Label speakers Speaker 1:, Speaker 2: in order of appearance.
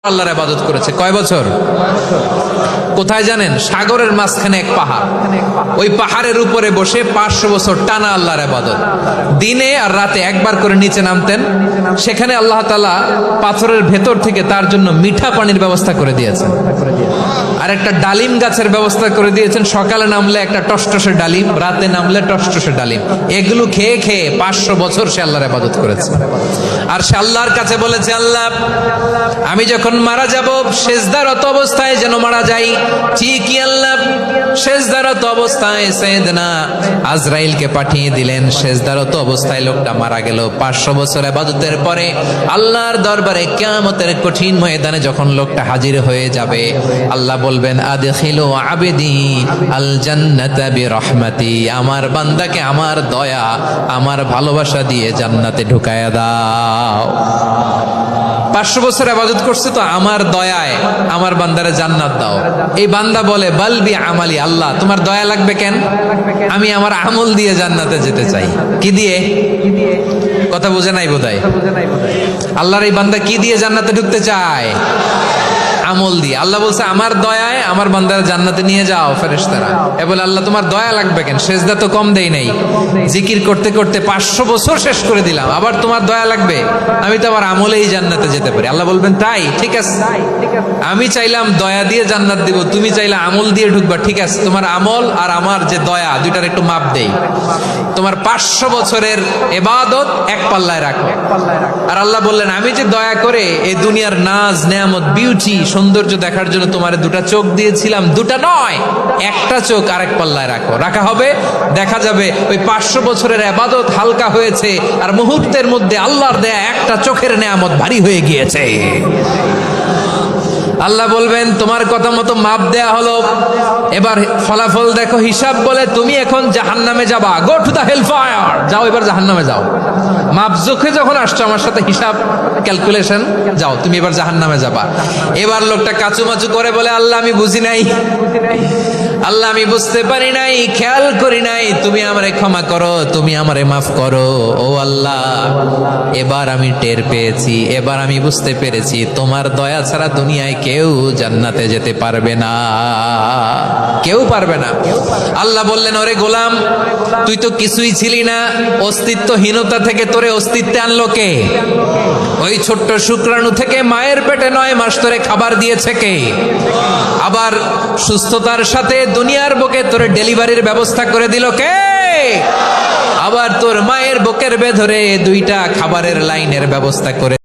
Speaker 1: আল্লাহর ইবাদত করেছে। কয় বছর? কোথায় জানেন? সাগরের মাঝখানে এক পাহাড়, ওই পাহাড়ের উপরে বসে 500 বছর টানা আল্লাহর ইবাদত। দিনে আর রাতে একবার করে নিচে নামতেন। সেখানে আল্লাহ তাআলা পাথরের ভেতর থেকে তার জন্য মিঠা পানির ব্যবস্থা করে দিয়েছেন, আর একটা ডালিম গাছের ব্যবস্থা করে দিয়েছেন। সকালে নামলে একটা টসটসে ডালিম, রাতে নামলে টসটসে ডালিম। এগুলো খেয়ে খেয়ে 500 বছর সে আল্লাহর ইবাদত করেছে। আর সে আল্লাহর কাছে বলেছে, আল্লাহ আমি যখন মারা যাব সেজদারত অবস্থায় যেন মারা যাই। ঠিকই আল্লাহ সেজদারত অবস্থায় সাইয়েদনা আজরাইলকে পাঠিয়ে দিলেন। সেজদারত অবস্থায় লোকটা মারা গেল। 500 বছর ইবাদতের পরে আল্লাহর দরবারে কিয়ামতের কঠিন ময়দানে যখন লোকটা হাজির হয়ে যাবে, আল্লাহ বলবেন, আদখিলু আবদি আল জান্নাতা বিরহমাতি, আমার বান্দাকে আমার দয়া আমার ভালোবাসা দিয়ে জান্নাতে ঢুকায়া দাও। 500 বছর ইবাদত করছে তো আমার দয়ায় আমার বান্দারে জান্নাত দাও। এই বান্দা বলে, বালবি আমালি, আল্লাহ তোমার দয়া লাগবে কেন? আমি আমার আমল দিয়ে জান্নাতে যেতে চাই। কি দিয়ে? কথা বুঝে নাই বোধহয়। আল্লাহর এই বান্দা কি দিয়ে জান্নাতে ঢুকতে চায়? আমল দিয়ে। আল্লাহ বলছে, আমার দয়ায় আমার বান্দারা জান্নাতে নিয়ে যাও ফেরেশতারা। এ বলে, আল্লাহ তোমার দয়া লাগবে কেন? সেজদা তো কম দেই নাই, জিকির করতে করতে 500 বছর শেষ করে দিলাম, আবার তোমার দয়া লাগবে? আমি তো আমার আমলেই জান্নাতে যেতে পারি। আল্লাহ বলবেন, তাই ঠিক আছে, আমি চাইলাম দয়া দিয়ে জান্নাত দিব, তুমি চাইলে আমল দিয়ে ঢুকবা। ঠিক আছে, তোমার আমল আর আমার যে দয়া দুইটার একটু মাপ দেই। তোমার 500 বছরের ইবাদত এক পাল্লায় রাখো। আর আল্লাহ বললেন, আমি যে দয়া করে এই দুনিয়ার নাজ নেয়ামত বিউটি সৌন্দর্য দেখার জন্য তোমার দুটা চোখ দিয়েছিলাম, দুটা নয় একটা চোখ আরেক পাল্লায় রাখো। রাখা হবে, দেখা যাবে ওই 500 বছরের ইবাদত হালকা হয়েছে, আর মুহূর্তের মধ্যে আল্লাহর দেয়া একটা চোখের নেয়ামত ভারী হয়ে গিয়েছে। আল্লাহ বলবেন, তোমার কথা মতো মাপ দেয়া হলো, এবার ফলাফল দেখো। হিসাব বলে, তুমি এখন জাহান্নামে যাবা, go to the hell fire, যাও এবার জাহান্নামে যাও। মাপ জোখে যখন আসছো আমার সাথে হিসাব ক্যালকুলেশন, যাও তুমি এবার জাহান্নামে যাবা। এবার লোকটা কাচুমাচু করে বলে, আল্লাহ আমি বুঝি নাই, আল্লাহ আমি বুঝতে পারি নাই, খেয়াল করি নাই, তুমি আমারে ক্ষমা করো, তুমি আমারে মাফ করো। ও আল্লাহ, এবার আমি টের পেয়েছি, এবার আমি বুঝতে পেরেছি, তোমার দয়া ছাড়া দুনিয়ায় কেউ জান্নাতে যেতে পারবে না, কেউ পারবে না। আল্লাহ বললেন, ওরে গোলাম, তুই তো কিছুই ছিলি না, অস্তিত্বহীনতা থেকে তোরে অস্তিত্বে আনলো কে? ওই ছোট্ট শুক্রাণু থেকে মায়ের পেটে 9 মাস ধরে খাবার দিয়েছে কে? আবার সুস্থতার সাথে দুনিয়ার বুকে তোরে ডেলিভারির ব্যবস্থা করে দিল কে? আবার তোর মায়ের বুকের ভেতরে 2টা খাবারের লাইনের ব্যবস্থা করে